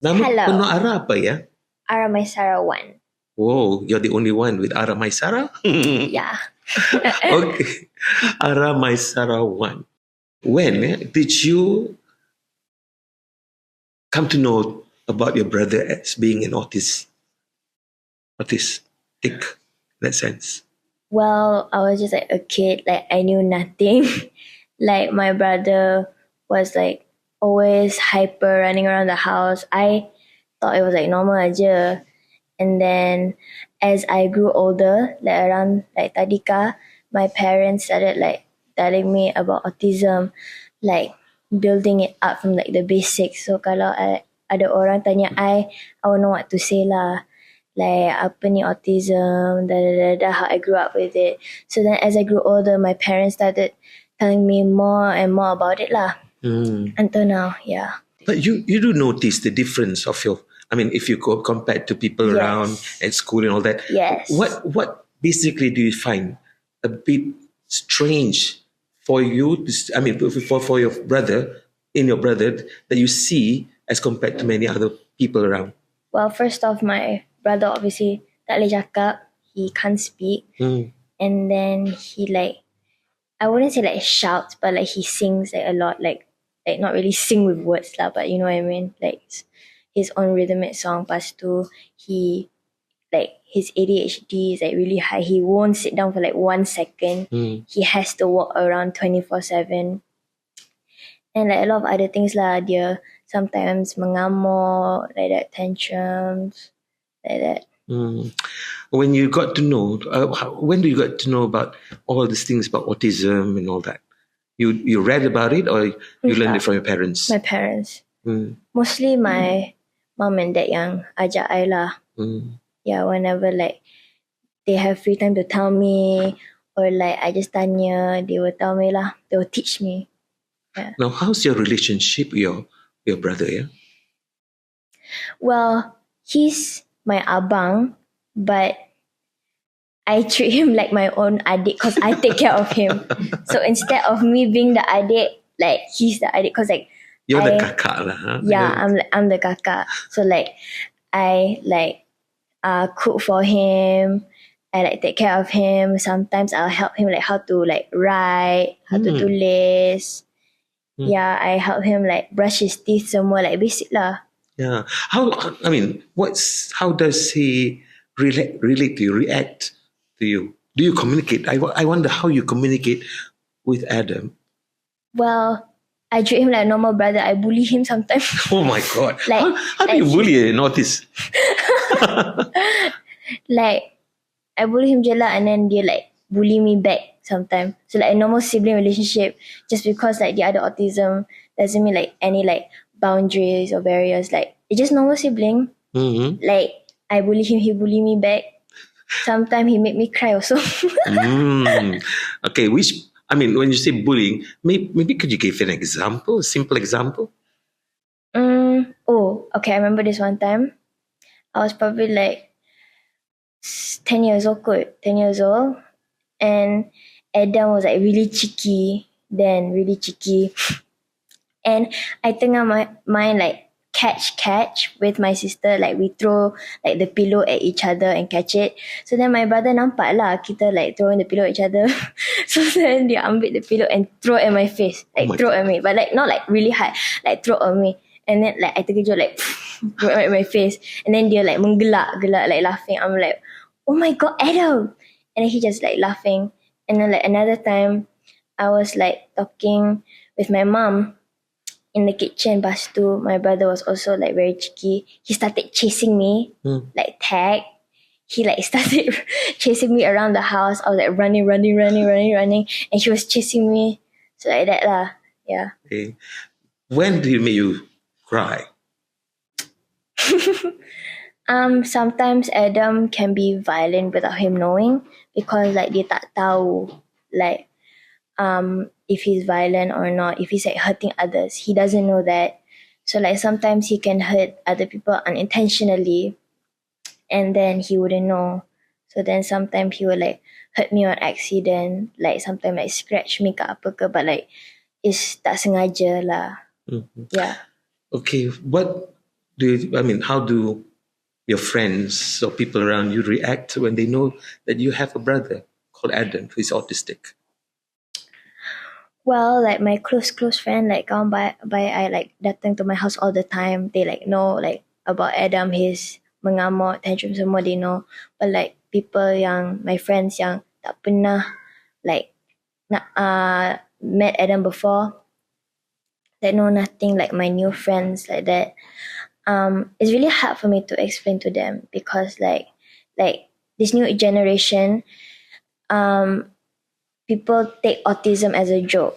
Nama Hello. penuh Ara apa ya? Ara Maisara 1. Whoa, you're the only one with Ara Maisara? Yeah. Okay. Ara Maisara 1. When did you come to know about your brother as being an autistic, in that sense? Well, I was just like a kid, like I knew nothing. Like my brother was like always hyper running around the house. I thought it was like normal aja. And then as I grew older, like around like tadika, my parents started like telling me about autism, like building it up from like the basics. So kalau ada orang tanya I will know what to say lah. Like apa ni autism, how I grew up with it. So then as I grew older, my parents started telling me more and more about it lah. Until now, yeah. But you do notice the difference of your, I mean, if you go compared to people Yes. around at school and all that. Yes. What basically do you find a bit strange for you, I mean, for your brother, that you see as compared to many other people around? Well, first off, my brother obviously tak boleh cakap. He can't speak. And then he like, I wouldn't say like shouts, but like he sings like a lot, like not really sing with words lah, but you know what I mean? Like his own rhythmic song. Pas tu, he like his ADHD is like really high. He won't sit down for like 1 second. He has to walk around 24/7. And like a lot of other things lah. Dia sometimes mengamuk, like that, tantrums, like that. When you got to know, when do you got to know about all these things about autism and all that? You read about it or you learned it from your parents? My parents. Mostly my mom and dad yang ajak I lah. Yeah, whenever like they have free time to tell me or like I just tanya, they will tell me lah. They will teach me. Yeah. Now, how's your relationship with your brother? Yeah. Well, he's my abang, but I treat him like my own adik because I take care of him. So instead of me being the adik, like he's the adik because like you're the kakak lah. Huh? Yeah, I'm the kakak. So like I like cook for him. I like take care of him. Sometimes I'll help him like how to like write, how to tulis. Yeah, I help him like brush his teeth, semua like basic lah. Yeah. How does he relate to you, react to you? Do you communicate? I wonder how you communicate with Adam. Well, I treat him like a normal brother. I bully him sometimes. Oh my God. Like, how do you bully an autist? Like, I bully him je lah and then dia like bully me back sometimes. So like a normal sibling relationship, just because like the other autism doesn't mean like any like boundaries or barriers. Like it's just normal sibling. Like I bully him, he bully me back. Sometimes he make me cry also. Okay, when you say bullying, maybe could you give an example, a simple example? Oh, okay. I remember this one time. I was probably like 10 years old, and Adam was like really cheeky, and I tengah main like catch with my sister, like we throw like the pillow at each other and catch it. So then my brother nampak lah kita like throwing the pillow at each other. So then dia ambil the pillow and throw at my face, like throw at me, but like not like really hard, like throw at me. And then like I terkejut like throw at my face, and then dia like menggelak like laughing. I'm like, oh my God, Adam. And then he just like laughing. And then like another time I was like talking with my mom in the kitchen. Lepas tu my brother was also like very cheeky. He started chasing me, like tag. He like started chasing me around the house. I was like running, and he was chasing me. So like that lah. Yeah. Okay. When did he make you cry? Sometimes Adam can be violent without him knowing, because like dia tak tahu like if he's violent or not, if he's like hurting others. He doesn't know that. So like sometimes he can hurt other people unintentionally and then he wouldn't know. So then sometimes he will like hurt me on accident, like sometimes like scratch me ke apa ke, but like it's tak sengaja lah. Yeah. Okay, what how do your friends or people around you react when they know that you have a brother called Adam who is autistic? Well, like my close friend, like kawan I like datang to my house all the time. They like know like about Adam, his mengamuk, tantrum semua they know. But like people yang my friends yang tak pernah like met Adam before, that know nothing, like my new friends like that. It's really hard for me to explain to them because like this new generation, people take autism as a joke.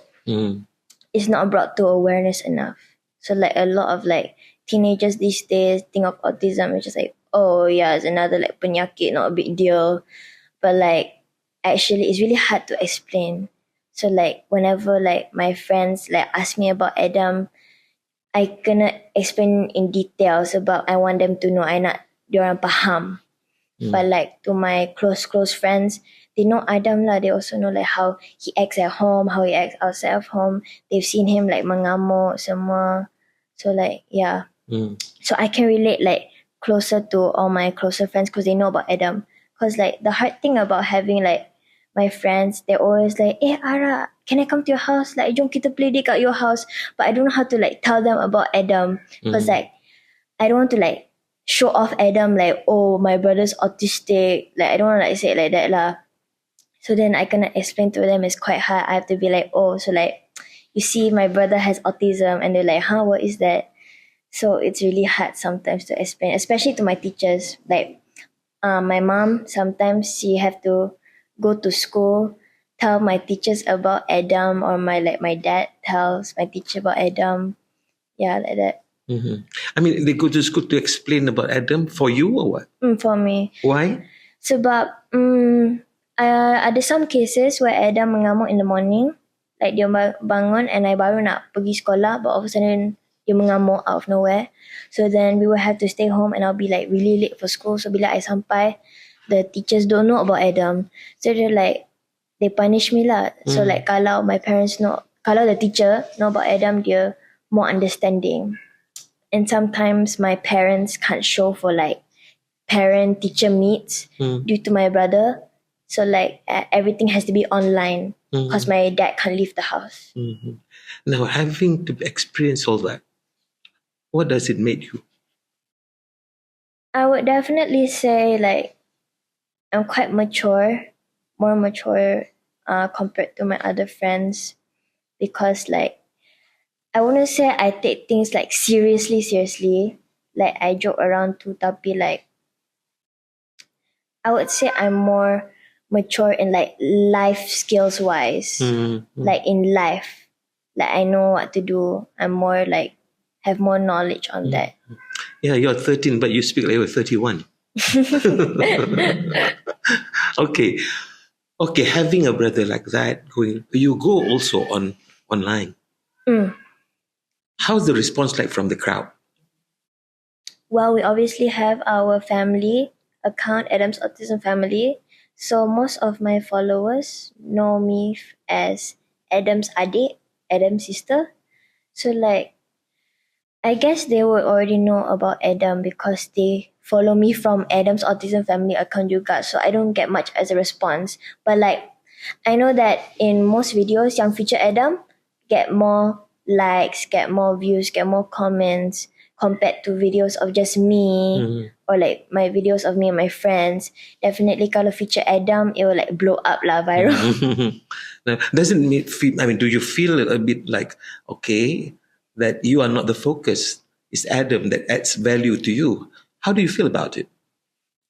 It's not brought to awareness enough. So like a lot of like teenagers these days think of autism as just like, oh yeah, it's another like penyakit, not a big deal. But like actually it's really hard to explain. So like whenever like my friends like ask me about Adam, I kena explain in detail sebab I want them to know, I nak diorang faham. But like to my close friends, they know Adam lah. They also know like how he acts at home, how he acts outside of home. They've seen him like mengamuk semua. So like yeah. So I can relate like closer to all my closer friends because they know about Adam. Because like the hard thing about having like my friends, they're always like, Ara, can I come to your house? Like, jom kita play dekat your house. But I don't know how to like tell them about Adam. Because like, I don't want to like show off Adam like, oh, my brother's autistic. Like, I don't want to like say it like that lah. So then I cannot explain to them. It's quite hard. I have to be like, oh, so like, you see my brother has autism. And they're like, huh, what is that? So it's really hard sometimes to explain, especially to my teachers. Like, my mom, sometimes she have to go to school, tell my teachers about Adam, or my dad tells my teacher about Adam. Yeah, like that. I mean, they go to school to explain about Adam for you or what? For me. Why? Sebab ada some cases where Adam mengamuk in the morning, like dia bangun and I baru nak pergi sekolah, but all of a sudden dia mengamuk out of nowhere. So then we will have to stay home and I'll be like really late for school. So bila I sampai, the teachers don't know about Adam. So they're like, they punish me lah. So like kalau my parents know, kalau the teacher know about Adam, dia more understanding. And sometimes my parents can't show for like parent-teacher meets due to my brother. So like everything has to be online because my dad can't leave the house. Now having to experience all that, what does it make you? I would definitely say like I'm quite mature, more mature compared to my other friends, because like I wouldn't say I take things like seriously. Like I joke around too, tapi like I would say I'm more mature in like life skills wise. Like in life, like I know what to do. I'm more like have more knowledge on that. Yeah, you're 13, but you speak like you're 31. Okay, having a brother like that, you go also online. How's the response like from the crowd? Well, we obviously have our family account, Adam's Autism Family. So most of my followers know me as Adam's Adik, Adam's sister. So like, I guess they would already know about Adam because they follow me from Adam's Autism Family account juga. So I don't get much as a response. But like, I know that in most videos yang feature Adam, get more likes, get more views, get more comments compared to videos of just me or like my videos of me and my friends. Definitely kalau feature Adam, it will like blow up lah, viral. Now, do you feel a bit like, okay, that you are not the focus, it's Adam that adds value to you? How do you feel about it?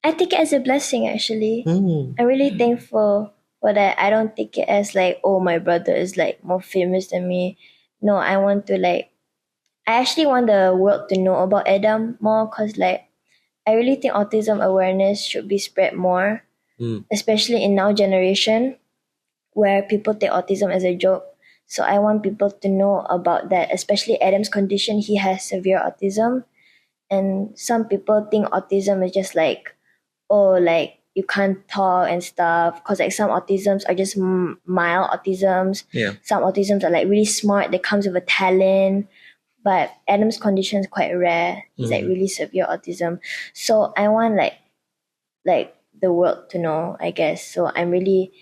I take it as a blessing actually. I'm really thankful for that. I don't take it as like, oh, my brother is like more famous than me. No, I actually want the world to know about Adam more because like I really think autism awareness should be spread more, especially in now generation where people take autism as a joke. So I want people to know about that, especially Adam's condition. He has severe autism, and some people think autism is just like, oh, like you can't talk and stuff, because like some autisms are just mild autisms. Yeah. Some autisms are like really smart, that comes with a talent. but Adam's condition is quite rare. He's like really severe autism. So I want like the world to know, I guess. So I'm really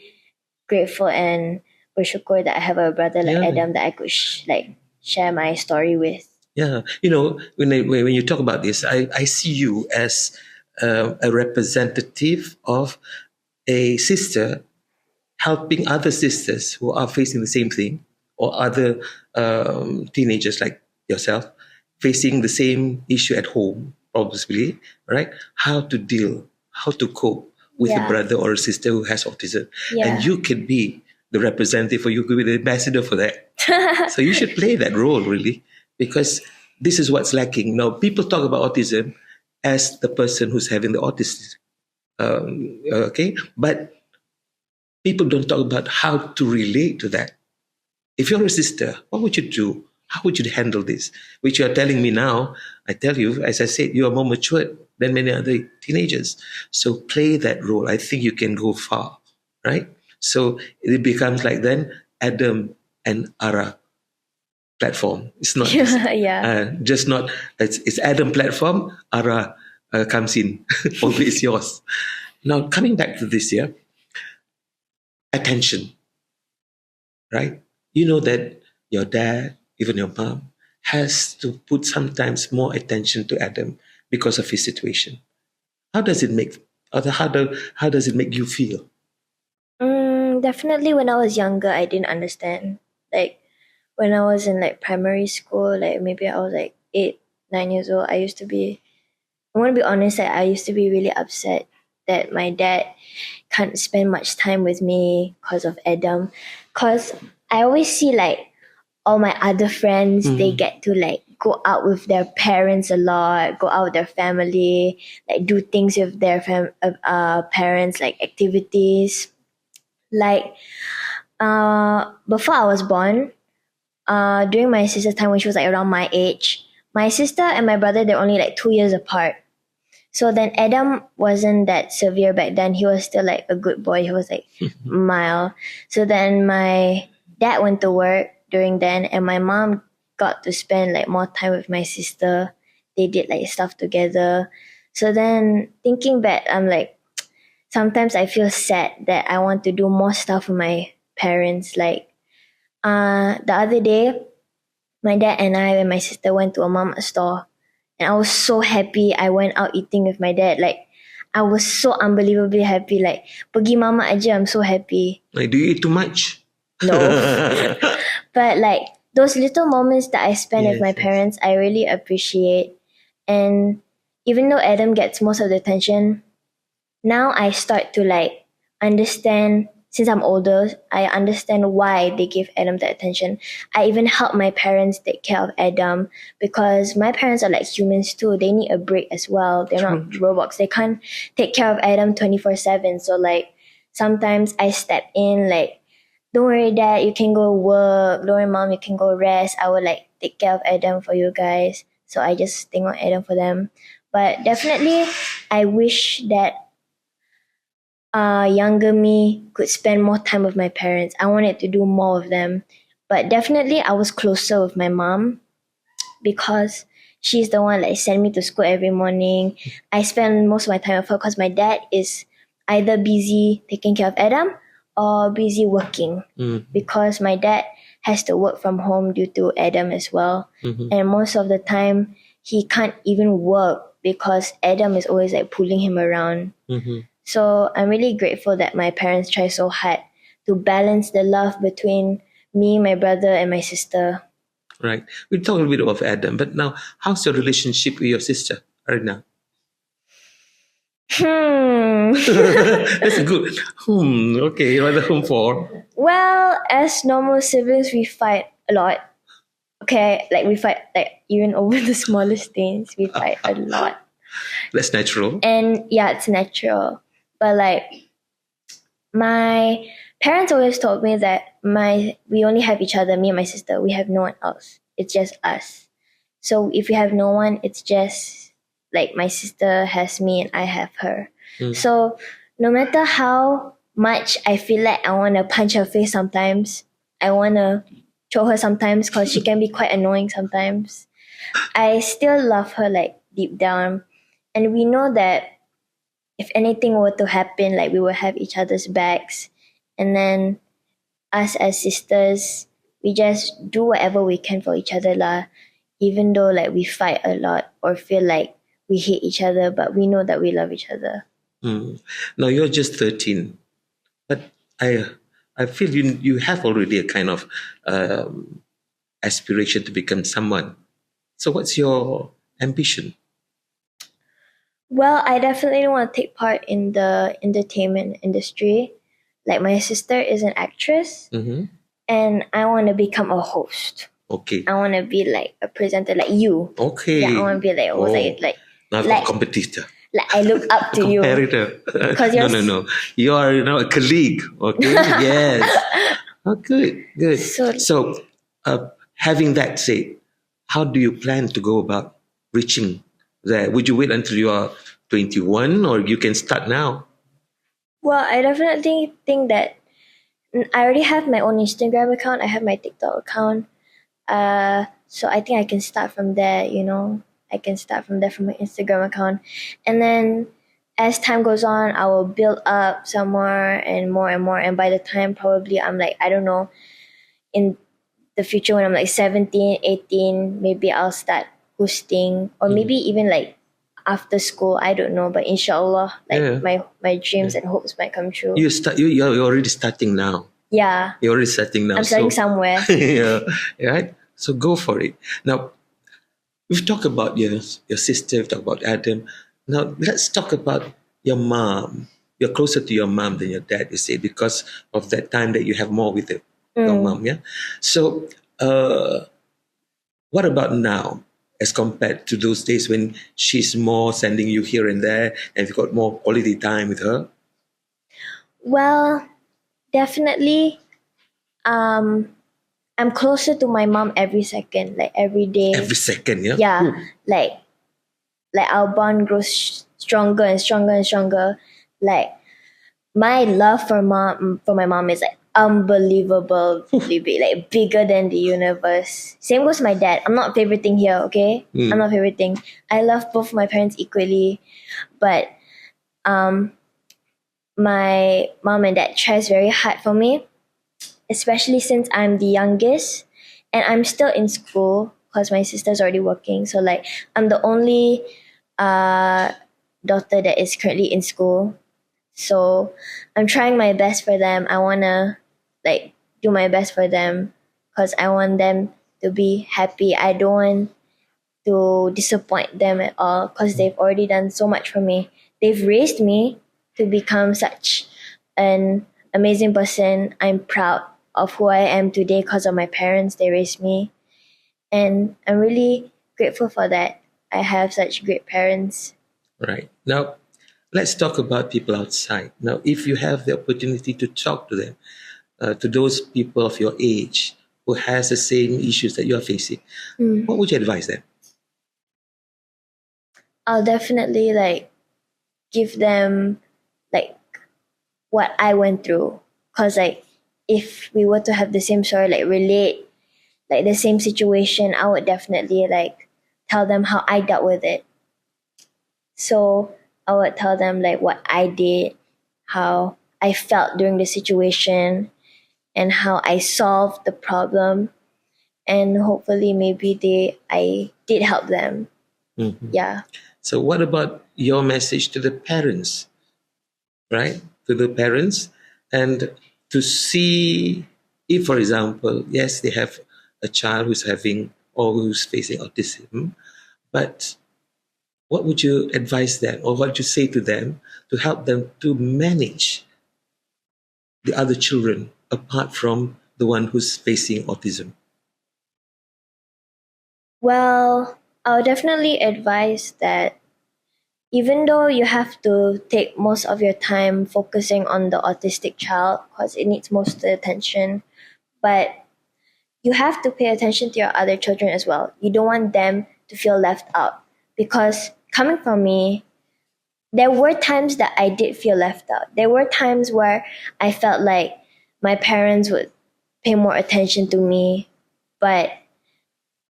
grateful and bersyukur that I have a brother like Yeah. Adam that I could share my story with. Yeah, you know, when you talk about this, I see you as a representative of a sister helping other sisters who are facing the same thing, or other teenagers like yourself facing the same issue at home, probably, right? How to deal, how to cope with a Yeah. brother or a sister who has autism. Yeah. And you could be the representative, or you could be the ambassador for that. So you should play that role, really, because this is what's lacking. Now, people talk about autism as the person who's having the autism, okay? But people don't talk about how to relate to that. If you're a sister, what would you do? How would you handle this? Which you are telling me now. I tell you, as I said, you are more matured than many other teenagers. So play that role. I think you can go far, right? So it becomes like then Adam and Ara platform. It's not just, Yeah. just not, it's Adam platform, Ara comes in. Only it's yours. Now, coming back to this year, attention, right? You know that your dad, even your mom, has to put sometimes more attention to Adam because of his situation. How does it make, or how does it make you feel? Definitely when I was younger, I didn't understand. Like when I was in like primary school, like maybe I was like 8, 9 years old, I want to be honest, that I used to be really upset that my dad can't spend much time with me because of Adam. Because I always see like all my other friends, they get to like go out with their parents a lot, go out with their family, like do things with their parents, like activities. Like before I was born, during my sister's time when she was like around my age, my sister and my brother, they're only like 2 years apart. So then Adam wasn't that severe back then. He was still like a good boy. He was like mild. So then my dad went to work during then, and my mom got to spend like more time with my sister. They did like stuff together. So then thinking back, I'm like, sometimes I feel sad that I want to do more stuff with my parents. Like the other day, my dad and I and my sister went to a mama store, and I was so happy. I went out eating with my dad. Like I was so unbelievably happy. Like pergi mama aja, I'm so happy. Like, do you eat too much? No. But like those little moments that I spend with my Yes. parents, I really appreciate. And even though Adam gets most of the attention, now I start to like understand. Since I'm older, I understand why they give Adam that attention. I even help my parents take care of Adam because my parents are like humans too. They need a break as well. They're not robots. They can't take care of Adam 24/7. So like sometimes I step in like, don't worry dad, you can go work. Don't worry mom, you can go rest. I will like take care of Adam for you guys. So I just tengok Adam for them. But definitely I wish that younger me could spend more time with my parents. I wanted to do more of them. But definitely I was closer with my mom because she's the one like send me to school every morning. I spend most of my time with her because my dad is either busy taking care of Adam or busy working because my dad has to work from home due to Adam as well. And most of the time he can't even work because Adam is always like pulling him around. So I'm really grateful that my parents try so hard to balance the love between me, my brother, and my sister. Right. We talked a little bit of Adam, but now, how's your relationship with your sister right now? That's a good. Okay, what the for? Well, as normal siblings, we fight a lot. Okay, like we fight like even over the smallest things. We fight a lot. That's natural. And yeah, it's natural. But like my parents always told me that we only have each other, me and my sister. We have no one else. It's just us. So if we have no one, it's just like my sister has me and I have her. So no matter how much I feel like I want to punch her face sometimes, I want to control her sometimes because she can be quite annoying sometimes. I still love her like deep down, and we know that if anything were to happen, like we will have each other's backs, and then us as sisters, we just do whatever we can for each other lah. Even though like we fight a lot or feel like we hate each other, but we know that we love each other. Now you're just 13, but I feel you have already a kind of aspiration to become someone. So what's your ambition? Well, I definitely want to take part in the entertainment industry. Like my sister is an actress, and I want to become a host. Okay. I want to be like a presenter like you. Okay. Yeah, I want to be like Not like a competitor. like I look up to you. Competitor. you're No. You are a colleague. Okay. Yes. Oh, good. So, having that said, how do you plan to go about reaching there? Would you wait until you are 21, or you can start now? Well, I definitely think that I already have my own Instagram account. I have my TikTok account. So I think I can start from there, I can start from there from my Instagram account. And then as time goes on, I will build up some more and more and more. And by the time probably I'm like, I don't know, in the future when I'm like 17, 18, maybe I'll start hosting, or maybe even like after school, I don't know. But inshallah, my dreams and hopes might come true. You're already starting now. Yeah. You're already starting now. I'm starting somewhere. Yeah, right? So go for it. Now, we've talked about your sister, we've talked about Adam. Now, let's talk about your mom. You're closer to your mom than your dad, you say, because of that time that you have more with your mom, yeah? So, what about now as compared to those days when she's more sending you here and there and you've got more quality time with her? Well, definitely, I'm closer to my mom every second, like every day. Every second, yeah? Yeah, Ooh. like our bond grows stronger and stronger and stronger. Like my love for my mom is like unbelievably big, like bigger than the universe. Same goes to my dad. I'm not favoriting here, okay? I'm not favoriting. I love both my parents equally, but my mom and dad tries very hard for me, especially since I'm the youngest and I'm still in school because my sister's already working. So like I'm the only daughter that is currently in school. So I'm trying my best for them. I want to like do my best for them because I want them to be happy. I don't want to disappoint them at all because they've already done so much for me. They've raised me to become such an amazing person. I'm proud of who I am today because of my parents. They raised me. And I'm really grateful for that. I have such great parents. Right. Now, let's talk about people outside. Now, if you have the opportunity to talk to them, to those people of your age who has the same issues that you are facing, what would you advise them? I'll definitely like give them like what I went through. Because like if we were to have the same story, like relate, like the same situation, I would definitely like tell them how I dealt with it. So I would tell them like what I did, how I felt during the situation, and how I solved the problem. And hopefully maybe I did help them. Yeah. So what about your message to the parents, right? To the parents, and to see if, for example, yes, they have a child who's having or who's facing autism, but what would you advise them or what would you say to them to help them to manage the other children apart from the one who's facing autism? Well, I'll definitely advise that even though you have to take most of your time focusing on the autistic child because it needs most of the attention, but you have to pay attention to your other children as well. You don't want them to feel left out because coming from me, there were times that I did feel left out. There were times where I felt like my parents would pay more attention to me but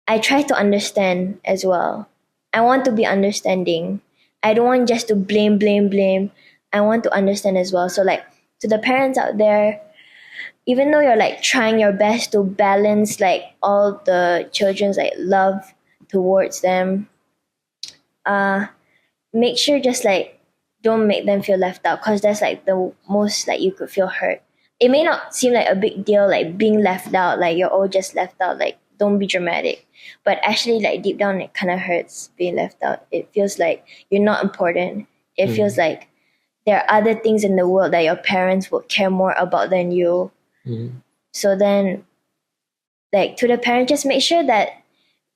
I try to understand as well. I want to be understanding. I don't want just to blame. I want to understand as well. So like to the parents out there, even though you're like trying your best to balance like all the children's like love towards them, make sure just like don't make them feel left out, because that's like the most like you could feel hurt. It may not seem like a big deal like being left out, like you're all just left out, like don't be dramatic, but actually like deep down it kind of hurts being left out. It feels like you're not important. It feels like there are other things in the world that your parents would care more about than you. So then like to the parent, just make sure that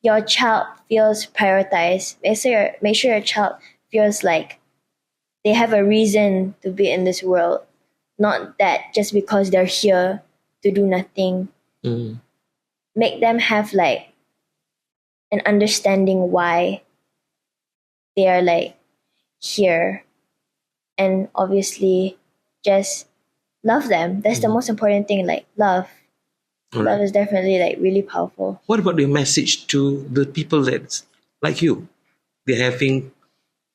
your child feels prioritized. Make sure your child feels like they have a reason to be in this world, not that just because they're here to do nothing. Make them have like an understanding why they are like here, and obviously just love them. That's the most important thing, like love. All Love right. is definitely like really powerful. What about your message to the people that, like you, they're having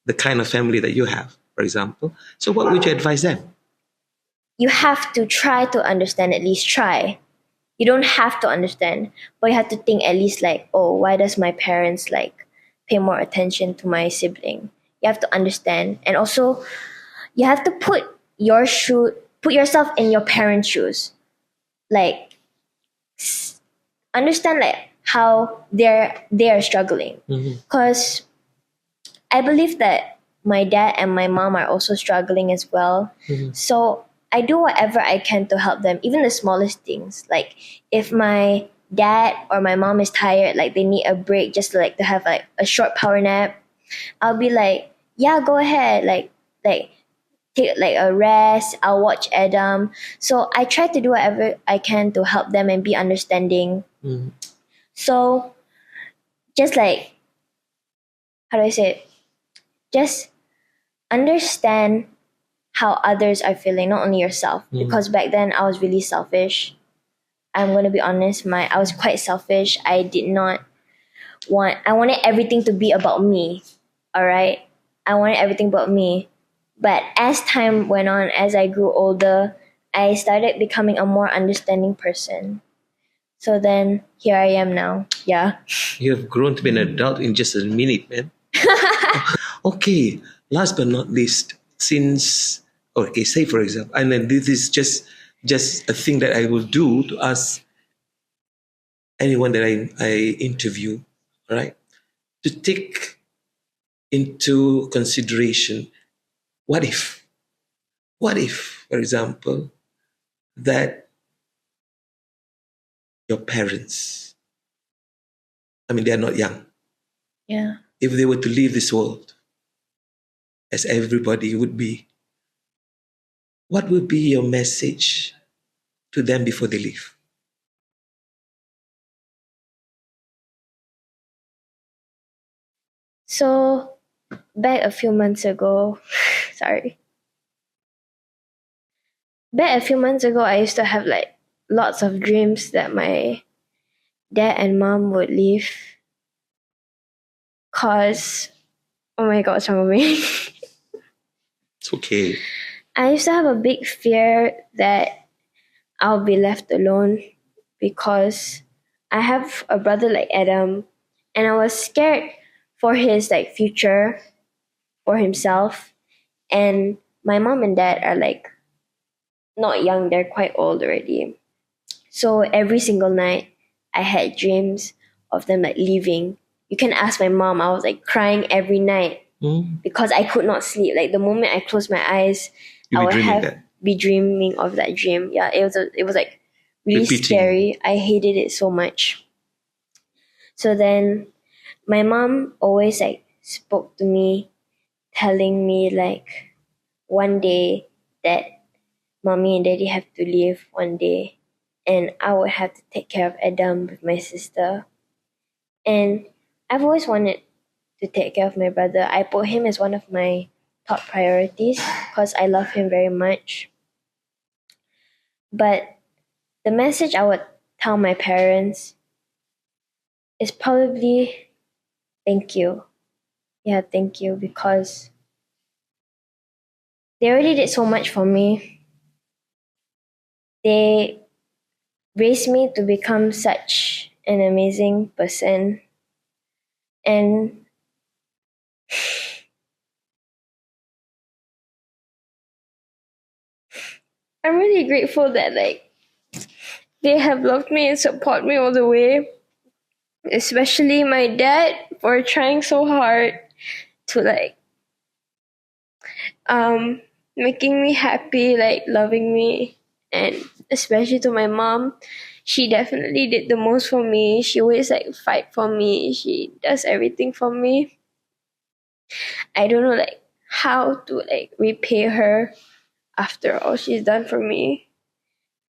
the kind of family that you have, for example? So what would you advise them? You have to try to understand, at least try. You don't have to understand, but you have to think at least like, oh, why does my parents like pay more attention to my sibling? You have to understand, and also you have to put yourself in your parents' shoes. Like understand like how they are struggling. Because I believe that my dad and my mom are also struggling as well. So I do whatever I can to help them, even the smallest things. Like if my dad or my mom is tired, like they need a break just like to have like a short power nap, I'll be like, yeah, go ahead. Like take like a rest. I'll watch Adam. So I try to do whatever I can to help them and be understanding. So just like, how do I say it? Just understand how others are feeling, not only yourself. Because back then I was really selfish. I'm gonna be honest, I was quite selfish. I wanted everything to be about me. Alright? I wanted everything about me. But as time went on, as I grew older, I started becoming a more understanding person. So then here I am now. Yeah. You have grown to be an adult in just a minute, man. Okay, last but not least, since, okay, say for example, and then this is just a thing that I will do to ask anyone that I interview, right? To take into consideration, what if, for example, that your parents, I mean, they are not young. Yeah. If they were to leave this world, as everybody would be, what would be your message to them before they leave? So back a few months ago, sorry. Back a few months ago, I used to have like lots of dreams that my dad and mom would leave. Cause, oh my god, what's wrong with me? It's okay. I used to have a big fear that I'll be left alone, because I have a brother like Adam, and I was scared for his like future, for himself. And my mom and dad are like not young, they're quite old already. So every single night I had dreams of them like leaving. You can ask my mom, I was like crying every night because I could not sleep. Like the moment I closed my eyes, You'll I be would dreaming have that. be dreaming of that dream. Yeah, it was like really Repeating. scary. I hated it so much. So then my mom always like spoke to me, telling me like one day that mommy and daddy have to leave one day, and I would have to take care of Adam with my sister. And I've always wanted to take care of my brother. I put him as one of my top priorities because I love him very much. But the message I would tell my parents is probably thank you. Yeah, thank you, because they already did so much for me. They raised me to become such an amazing person. And I'm really grateful that they have loved me and support me all the way. Especially my dad for trying so hard to making me happy, loving me. And especially to my mom, she definitely did the most for me. She always fight for me. She does everything for me. I don't know how to repay her after all she's done for me.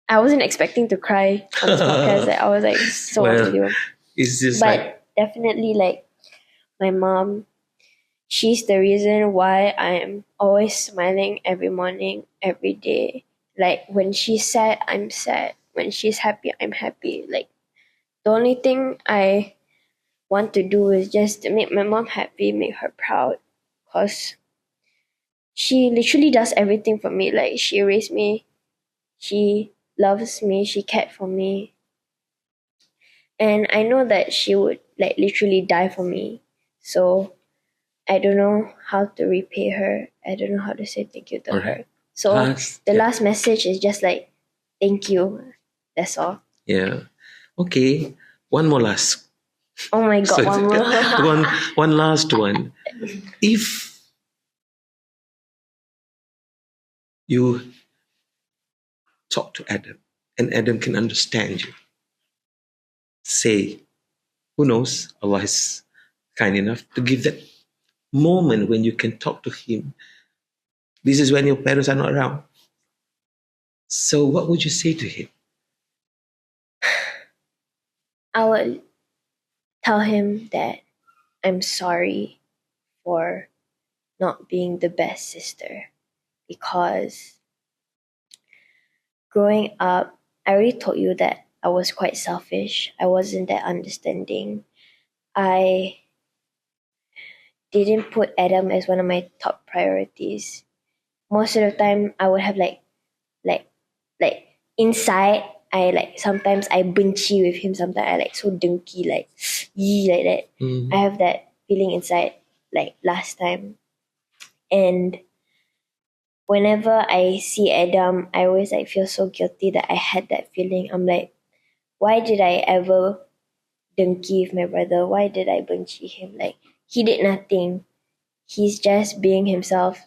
I wasn't expecting to cry on this podcast. I was so Well, it's just but definitely my mom, she's the reason why I am always smiling every morning, every day. When she's sad, I'm sad. When she's happy, I'm happy. The only thing I want to do is just to make my mom happy, make her proud. Because she literally does everything for me. She raised me, she loves me, she cared for me. And I know that she would literally die for me. So I don't know how to repay her. I don't know how to say thank you to her. So the last message is just thank you. That's all. Yeah. Okay. One more last. Oh my God, one more. one last one. If you talk to Adam and Adam can understand you, say, who knows, Allah is kind enough to give that moment when you can talk to him. This is when your parents are not around. So what would you say to him? I would tell him that I'm sorry for not being the best sister, because growing up, I already told you that I was quite selfish. I wasn't that understanding. I didn't put Adam as one of my top priorities. Most of the time, I would have like inside, I sometimes I benci with him. Sometimes I so dengki, yee, like that. I have that feeling inside, last time. And whenever I see Adam, I always feel so guilty that I had that feeling. I'm like, why did I ever dengki with my brother? Why did I benci him? He did nothing. He's just being himself.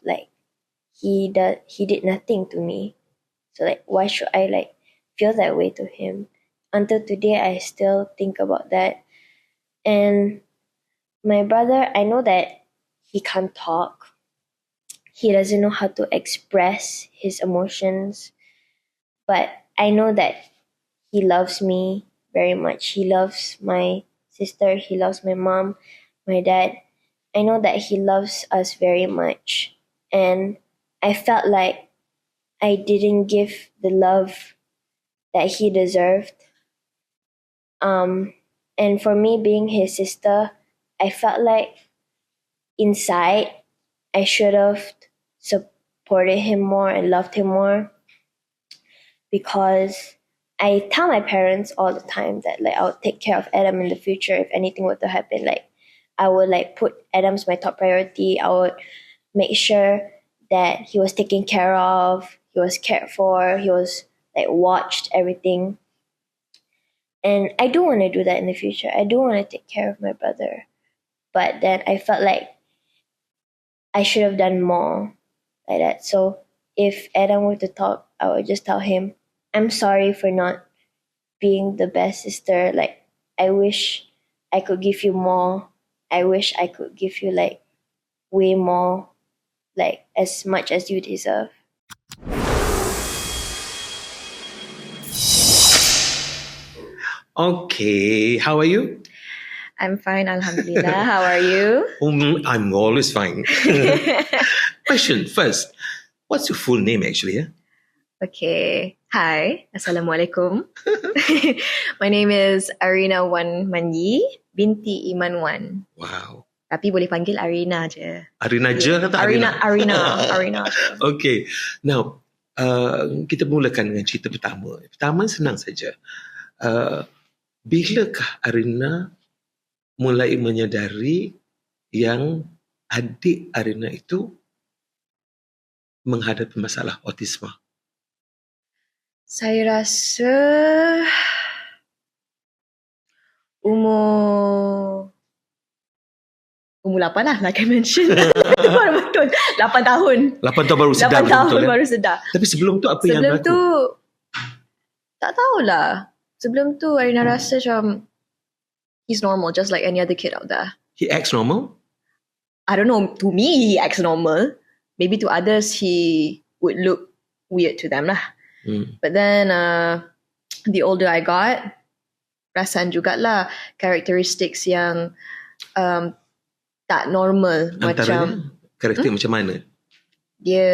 He did nothing to me. So why should I feel that way to him? Until today, I still think about that. And my brother, I know that he can't talk. He doesn't know how to express his emotions. But I know that he loves me very much. He loves my sister. He loves my mom, my dad. I know that he loves us very much. And I felt like I didn't give the love that he deserved. And for me being his sister, I felt like inside I should have supported him more and loved him more, because I tell my parents all the time that I'll take care of Adam in the future if anything were to happen. I would put Adam's my top priority. I would make sure that he was taken care of, he was cared for, he was watched, everything. And I do want to do that in the future. I do want to take care of my brother. But then I felt like I should have done more like that. So if Adam were to talk, I would just tell him, I'm sorry for not being the best sister. I wish I could give you more. I wish I could give you way more, as much as you deserve. Okay, how are you? I'm fine, Alhamdulillah. How are you? I'm always fine. Question first. What's your full name actually? Okay. Hi. Assalamualaikum. My name is Arina Wan Manyi binti Iman Wan. Wow. Tapi boleh panggil Arina je. Arina je atau Arina? Arina je. Okay. Now, kita mulakan dengan cerita pertama. Pertama senang saja. Bilakah Arina mulai menyadari yang adik Arina itu menghadapi masalah autisme? Saya rasa umur 8 lah, like I mentioned. Betul. 8 tahun. 8 tahun baru sedar. 8 tahun betul, baru sedar. Tapi sebelum tu apa yang berlaku? Sebelum tu, tak tahulah. Sebelum tu Arina rasa macam he's normal, just like any other kid out there. He acts normal? I don't know, to me he acts normal. Maybe to others he would look weird to them lah. But then the older I got, perasan jugalah characteristics yang tak normal. Antaranya macam karakter macam mana? Dia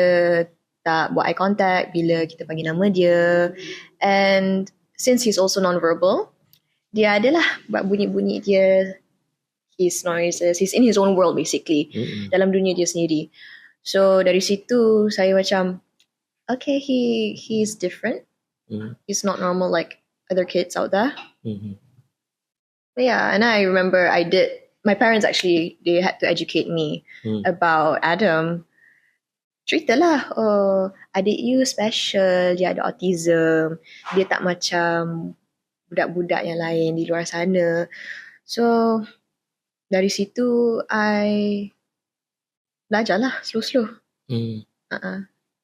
tak buat eye contact bila kita panggil nama dia. And since he's also non-verbal, dia adalah buat bunyi-bunyi dia, his noises, he's in his own world basically, dalam dunia dia sendiri. So dari situ saya macam, okay, he's different. He's not normal like other kids out there. But yeah, and I remember my parents actually, they had to educate me about Adam. Ceritalah, oh, adik you special, dia ada autism, dia tak macam budak-budak yang lain di luar sana. So dari situ I belajarlah slow-slow.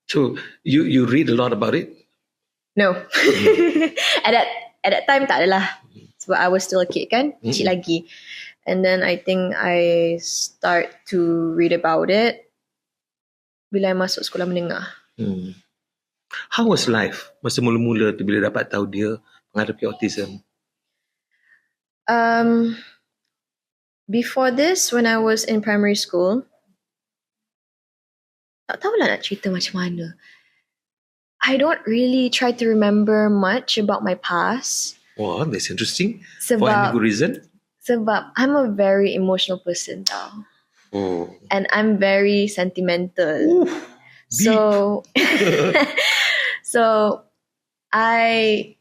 So you read a lot about it? No. at that time tak adalah. Sebab I was still a kid kan, kecil lagi. And then I think I start to read about it bila I masuk sekolah menengah. How was life masa mula-mula tu bila dapat tahu dia menghadapi autism? Before this, when I was in primary school, tak tahulah nak cerita macam mana. I don't really try to remember much about my past. Wow, that's interesting. For any good reason? Sebab I'm a very emotional person tau. Oh. And I'm very sentimental. Oof, so I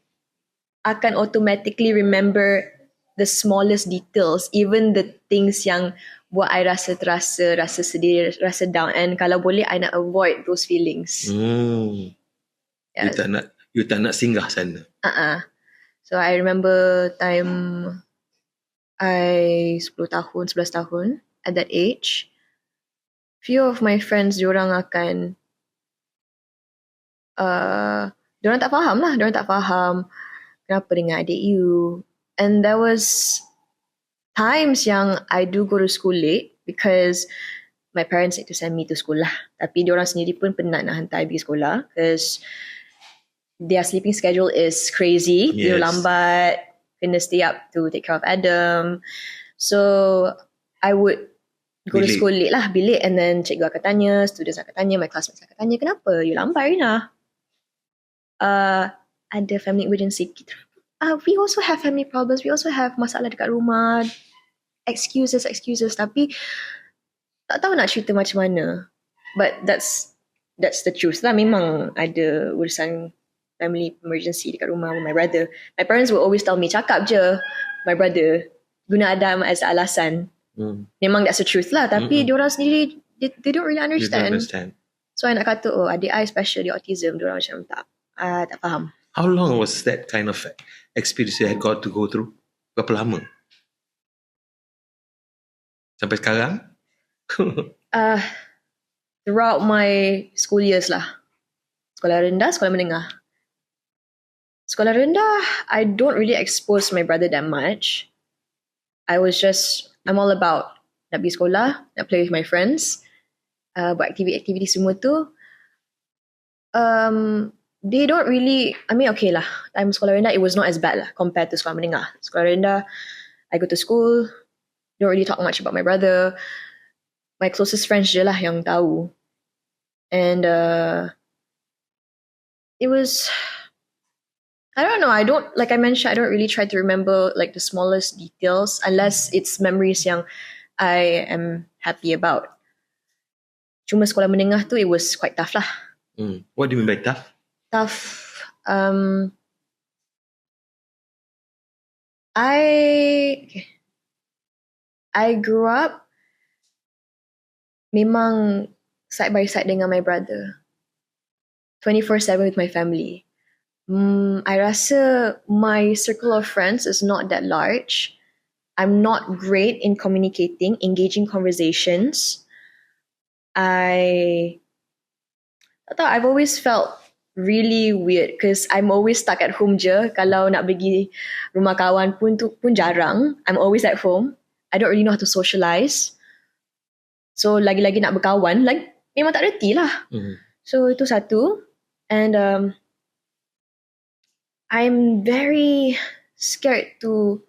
akan automatically remember the smallest details, even the things yang buat I rasa terasa, rasa sedih, rasa down. And kalau boleh, I nak avoid those feelings. Yeah. You tak nak singgah sana. So I remember time I 10 tahun, 11 tahun, at that age, few of my friends, diorang akan diorang tak faham lah. Diorang tak faham kenapa dengan adik you. And there was times yang I do go to school late because my parents need to send me to school lah. Tapi diorang sendiri pun penat nak hantar I pergi sekolah because their sleeping schedule is crazy. Tidur lambat, kena stay up to take care of Adam. So I would go to school late lah, bilik, and then cikgu akan tanya, students akan tanya, my classmates akan tanya, kenapa you lambat Rina? Ada family emergency. We also have family problems, we also have masalah dekat rumah, excuses, tapi tak tahu nak cerita macam mana. But that's the truth lah. Memang ada urusan family emergency dekat rumah with my brother. My parents will always tell me, cakap je my brother, guna Adam as alasan. Memang that's the truth lah. Tapi diorang sendiri, they don't really understand. So I nak kata, oh adik I special, dia autism. Diorang macam tak faham. How long was that kind of experience you had got to go through? Berapa lama? Sampai sekarang? Throughout my school years lah. Sekolah rendah, sekolah menengah. Sekolah rendah, I don't really expose my brother that much. I'm all about nak pergi sekolah, nak play with my friends, buat aktiviti semua tu. They don't really, I mean okay lah, time sekolah rendah, it was not as bad lah compared to sekolah menengah. Sekolah rendah, I go to school, don't really talk much about my brother. My closest friends je lah yang tahu. And it was, I don't know. I don't, like I mentioned, I don't really try to remember like the smallest details unless it's memories yang I am happy about. Cuma sekolah menengah tu, it was quite tough lah. What do you mean by tough? Tough. I grew up memang side by side dengan my brother. 24/7 with my family. I rasa my circle of friends is not that large. I'm not great in communicating, engaging conversations. I've always felt really weird because I'm always stuck at home je. Kalau nak pergi rumah kawan pun jarang. I'm always at home. I don't really know how to socialize. So lagi-lagi nak berkawan, like memang tak reti lah. So itu satu. And I'm very scared to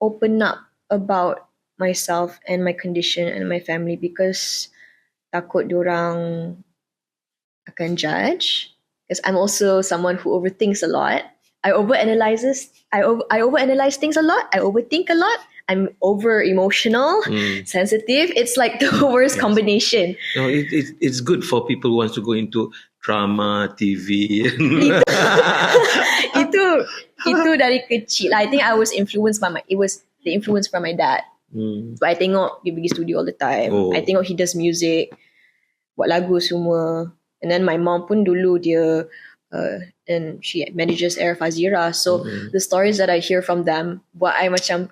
open up about myself and my condition and my family because takut diorang akan judge. Because I'm also someone who overthinks a lot. I overanalyze things a lot. I overthink a lot. I'm over emotional, sensitive. It's like the worst combination. No, it's good for people who wants to go into drama, TV. Itu dari kecil. I think I was influenced by it was the influence from my dad. So I tengok dia pergi studio all the time. I tengok he does music, buat lagu semua. And then my mom pun dulu dia and she manages Air Fazira. So the stories that I hear from them, buat I macam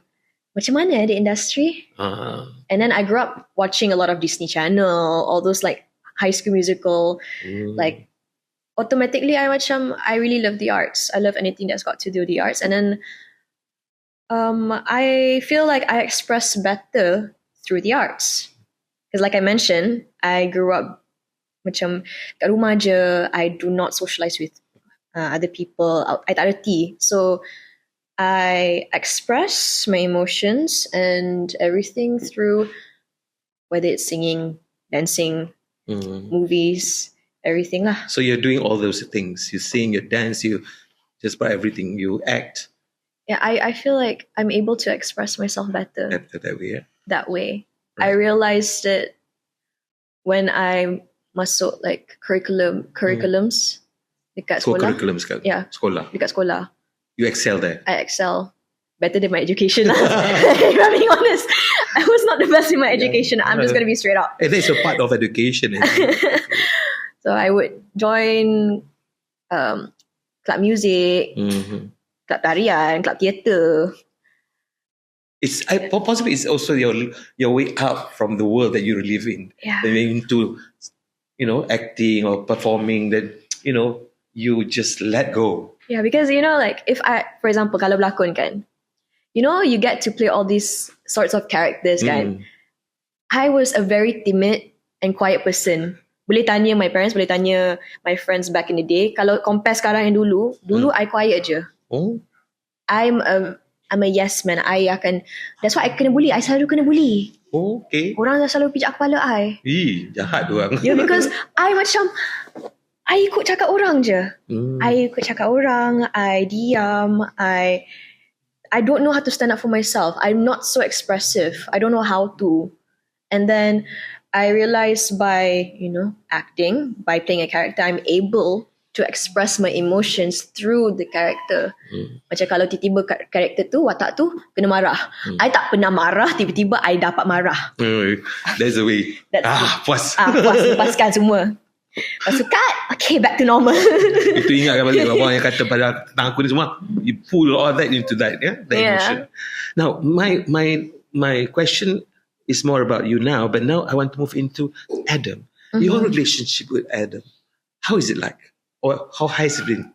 mana the industry? And then I grew up watching a lot of Disney Channel, all those like High School Musical, like automatically I really love the arts. I love anything that's got to do with the arts. And then I feel like I express better through the arts. Because like I mentioned, I grew up macam kat rumah je. I do not socialize with other people. I tak reti. So I express my emotions and everything through whether it's singing, dancing, movies, everything lah. So you're doing all those things. You sing, you dance, you just about everything. You act. Yeah, I feel like I'm able to express myself better That way, yeah. that way. Right. I realized it when I masuk like curriculums dekat So sekolah. curriculum sekarang. Yeah. Sekolah. Dekat sekolah. You excel there. I excel better than my education. If I'm being honest, I was not the best in my education. I'm just going to be straight up. That's a part of education. So I would join club music, club tarian, club theatre. It's possibly it's also your way out from the world that you live in. Yeah. Into acting or performing that you just let go. Yeah, because like if I, for example, kalau berlakon kan, you get to play all these sorts of characters kan. I was a very timid and quiet person. Boleh tanya my parents, boleh tanya my friends back in the day. Kalau compare sekarang yang dulu I quiet je. Oh. I'm a yes man. That's why I kena bully. I selalu kena bully. Oh, okay. Orang dah selalu pijak kepala I. Jahat orang. Yeah, because I ikut cakap orang je. I ikut cakap orang. I diam. I don't know how to stand up for myself. I'm not so expressive. I don't know how to. And then I realized by, acting, by playing a character, I'm able to express my emotions through the character. Macam kalau tiba-tiba karakter tu, watak tu, kena marah. I tak pernah marah, tiba-tiba I dapat marah. That's the way. Puas. Puas, lepaskan semua. Lepas tu cut, okay, back to normal. Itu ingatkan balik orang yang kata pada tentang aku ni semua, you pull all that into that, the emotion. Now, my question is more about you now, but now I want to move into Adam. Your relationship with Adam, how is it like? Or how has it been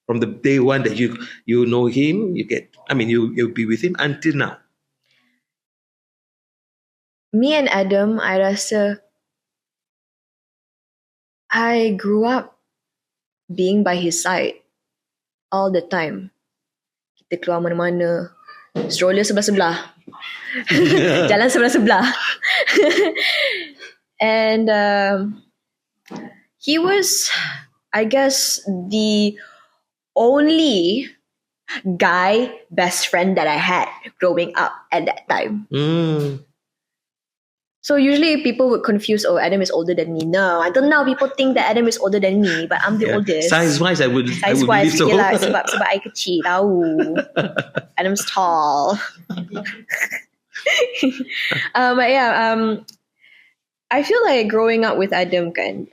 from the day one that you know him, you'll be with him until now? Me and Adam, I rasa I grew up being by his side all the time. Kita keluar mana-mana, stroller sebelah-sebelah. Jalan sebelah-sebelah. And he was, I guess the only guy best friend that I had growing up at that time. So usually people would confuse, oh, Adam is older than me. No, until now people think that Adam is older than me, but I'm the oldest. Size-wise, I would Size-wise, believe so. yelah, sebab I kecil tahu. Adam's tall. But yeah, I feel like growing up with Adam kan,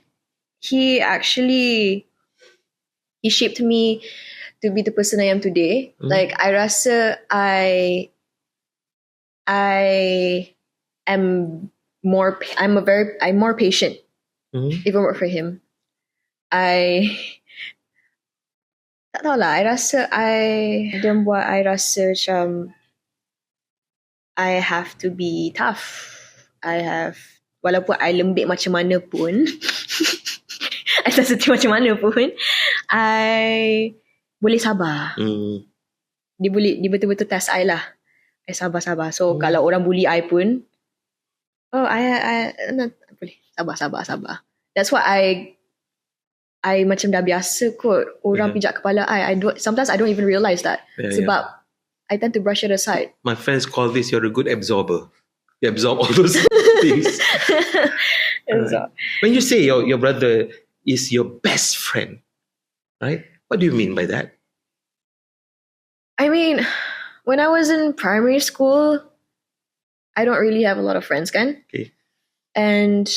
he shaped me to be the person I am today. Like I rasa I am I'm more patient. Even work for him. Tak tahu lah, I rasa dia buat I rasa macam I have to be tough. Walaupun I lembik macam mana pun, I sensitif macam mana pun, I boleh sabar. Dia betul-betul test I lah. I sabar. So kalau orang bully I pun, I boleh sabar. That's why I macam dah biasa kot orang pijak kepala I. Sometimes I don't even realise that. Sebab I tend to brush it aside. My friends call this, you're a good absorber. You absorb all those things. When you say your brother is your best friend, right? What do you mean by that? I mean, when I was in primary school, I don't really have a lot of friends, kan? Okay. And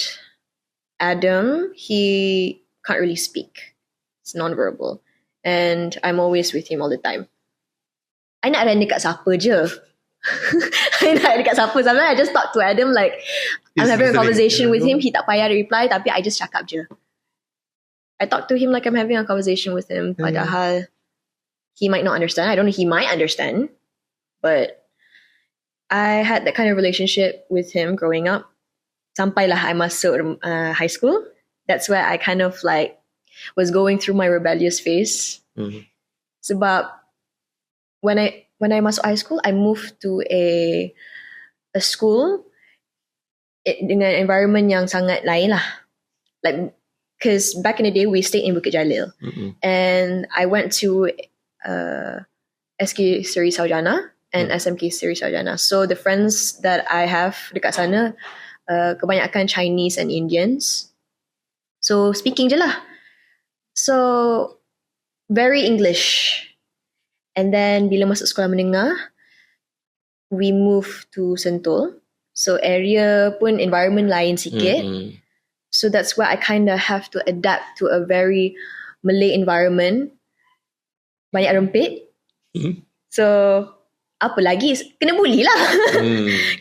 Adam, he can't really speak. It's non-verbal. And I'm always with him all the time. I nak run dekat siapa je. Sometimes I just talk to Adam like I'm having a conversation with him. He tak payah reply, tapi I just cakap je. I talk to him like I'm having a conversation with him. Padahal he might not understand. I don't know, he might understand. But I had that kind of relationship with him growing up. Sampailah I masuk high school. That's where I kind of like was going through my rebellious phase. Sebab when I masuk high school, I moved to a school dengan environment yang sangat lain lah. Like, because back in the day, we stayed in Bukit Jalil. And I went to SK Seri Sarjana and SMK Seri Sarjana. So the friends that I have dekat sana, kebanyakan Chinese and Indians. So speaking je lah. So very English. And then bila masuk sekolah menengah, we moved to Sentul. So area pun environment lain sikit. So that's why I kind of have to adapt to a very Malay environment. Banyak rempit. So apa lagi? Kena bully lah.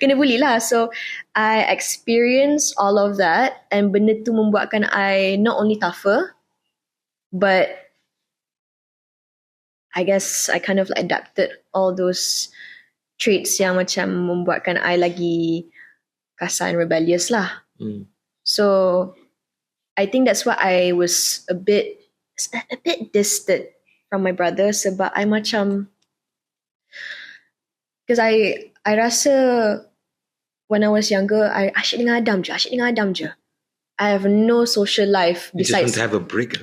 Kena bully lah. So I experienced all of that. And benda tu membuatkan I not only tougher, but I guess I kind of like adapted all those traits yang macam membuatkan I lagi kasar and rebellious lah. So I think that's why I was a bit distant from my brother sebab I macam, because I rasa when I was younger, I asyik dengan Adam je. I have no social life besides. You just want to have a break.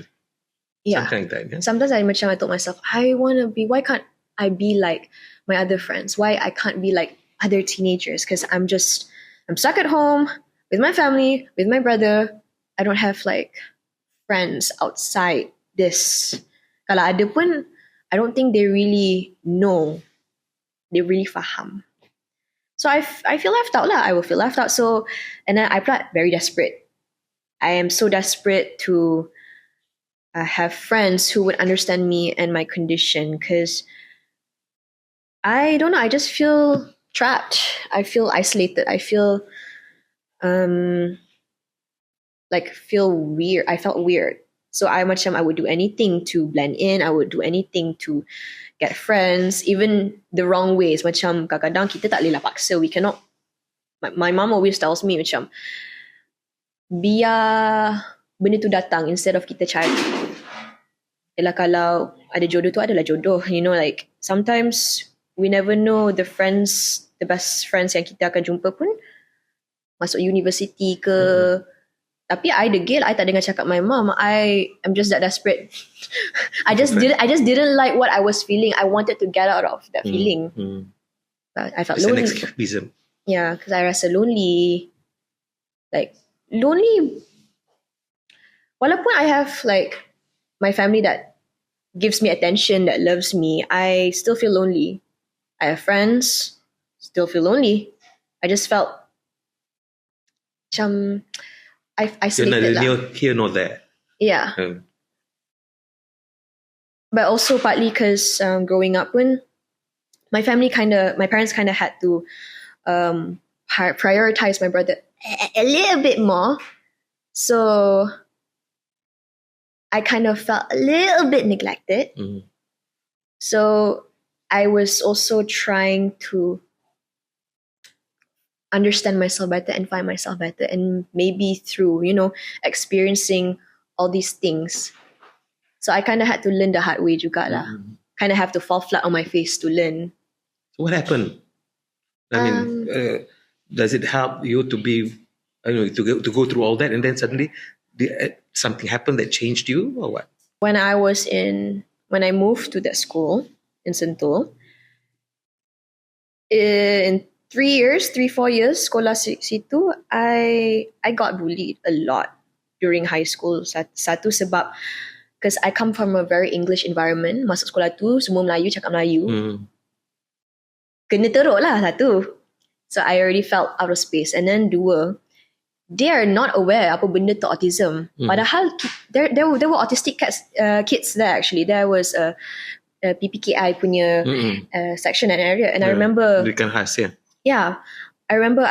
Yeah. Something like that, yeah? Sometimes I told myself, why can't I be like my other friends? Why I can't be like other teenagers? Because I'm stuck at home with my family, with my brother. I don't have like friends outside this. Kalau ada pun, I don't think they really know. They really faham. So I feel left out lah. I will feel left out. So, and then I felt very desperate. I am so desperate to have friends who would understand me and my condition, because I don't know, I just feel trapped. I feel isolated. I feel feel weird. I felt weird. So I would do anything to blend in. I would do anything to get friends, even the wrong ways. Macam kadang-kadang kita tak boleh lah paksa. We cannot. My mom always tells me macam, biar benda tu datang instead of kita cari. Yalah, kalau ada jodoh tu adalah jodoh. You know, like sometimes we never know the best friends yang kita akan jumpa pun masuk university ke, Tapi I degil, I tak dengar cakap my mom. I am just that desperate. I just didn't like what I was feeling. I wanted to get out of that feeling. But I felt It's an lonely. escapism. Yeah, because I rasa lonely. Like lonely. Walaupun I have like my family that gives me attention, that loves me, I still feel lonely. I have friends, still feel lonely. I just felt macam You're isolated lah. neither here nor there. Yeah. But also partly because growing up, when my parents kind of had to prioritize my brother a little bit more. So I kind of felt a little bit neglected. So I was also trying to understand myself better and find myself better, and maybe through, experiencing all these things. So I kind of had to learn the hard way juga lah. Kind of have to fall flat on my face to learn. So what happened? I mean, does it help you to be, to go through all that, and then suddenly something happened that changed you, or what? When I moved to that school in Sentul, in 3-4 years sekolah situ, I got bullied a lot during high school. Satu sebab because I come from a very English environment. Masuk sekolah tu semua Melayu, cakap Melayu. Kena teruk lah satu. So I already felt out of space. And then dua, they are not aware apa benda tu autism. Padahal there were autistic kids there actually. There was a PPKI punya section and area. And I remember... Berikan khas, ya. Yeah, I remember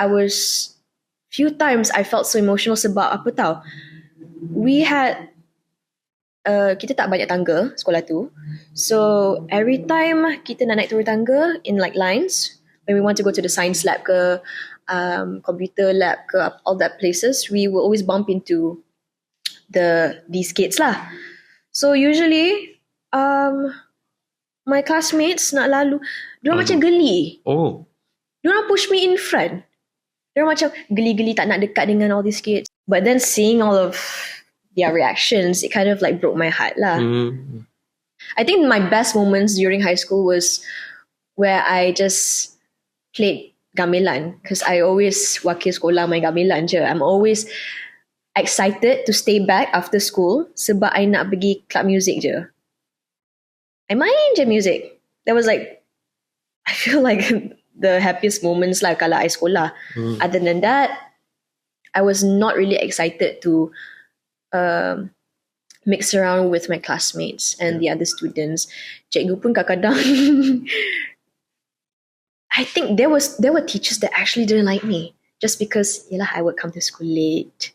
few times I felt so emotional sebab apa tahu. We had, kita tak banyak tangga sekolah tu. So every time kita nak naik turun tangga in like lines, when we want to go to the science lab ke, computer lab ke, all that places, we will always bump into these kids lah. So usually, my classmates nak lalu, diorang macam geli. Diorang push me in front. Diorang macam geli-geli tak nak dekat dengan all these kids. But then seeing all of their reactions, it kind of like broke my heart lah. I think my best moments during high school was where I just played gamelan, because I always wakil sekolah main gamelan je. I'm always excited to stay back after school sebab I nak pergi club music je. I main je music. That was like, I feel like the happiest moments lah kalau I sekolah. Other than that, I was not really excited to mix around with my classmates and the other students. Cikgu pun kadang-kadang I think there were teachers that actually didn't like me just because I would come to school late.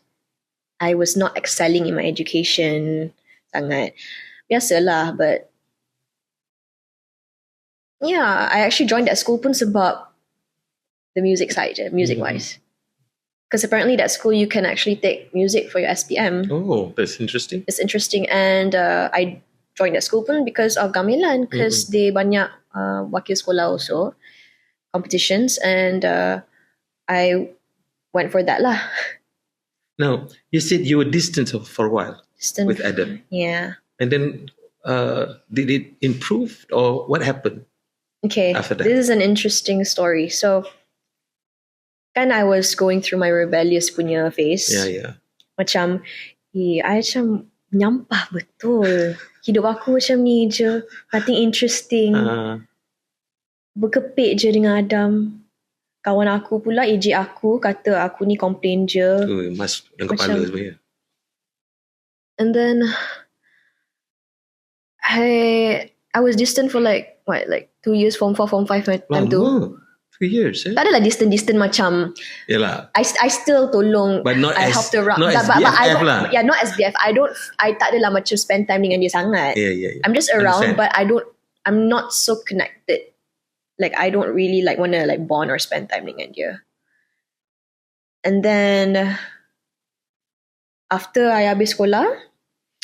I was not excelling in my education sangat. Biasalah, but yeah, I actually joined that school pun sebab the music side je, music-wise. Because apparently that school you can actually take music for your SPM. Oh, that's interesting. It's interesting, and I joined that school pun because of gamelan, because they banyak wakil sekolah also, competitions, and I went for that lah. Now, you said you were distant for a while with Adam. Yeah. And then did it improve, or what happened? Okay, after that? This is an interesting story. So, kan I was going through my rebellious punya phase. Yeah. Macam, I macam nyampah betul. Hidup aku macam ni je. Nothing interesting. Berkepit je dengan Adam. Kawan aku pula ejek aku, kata aku ni complain je. Mas dengan kepala sebenarnya. And then I was distant for like 2 years, form 4, form 5 time tu. 3 years, eh? Tak adalah distant macam. Yalah. I still tolong. But not I as help around. not as BFF lah. Yeah, not as BF. I tak adalah macam spend time dengan dia sangat. Yeah. I'm just around, Understand. but I'm not so connected. Like I don't really like want to like bond or spend time dengan dia. And then after I habis sekolah,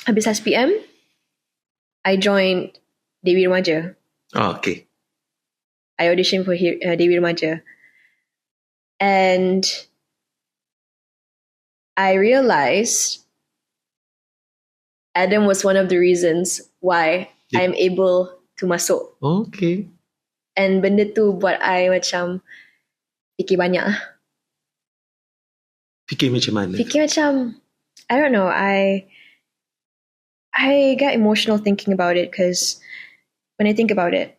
habis SPM, I joined Dewi Remaja. Oh, okay. I auditioned for Dewi Remaja. And I realized Adam was one of the reasons why I'm able to masuk. Okay. And benda tu buat I macam fikir banyak. Fikir macam mana? Fikir macam, I don't know, I get emotional thinking about it because when I think about it,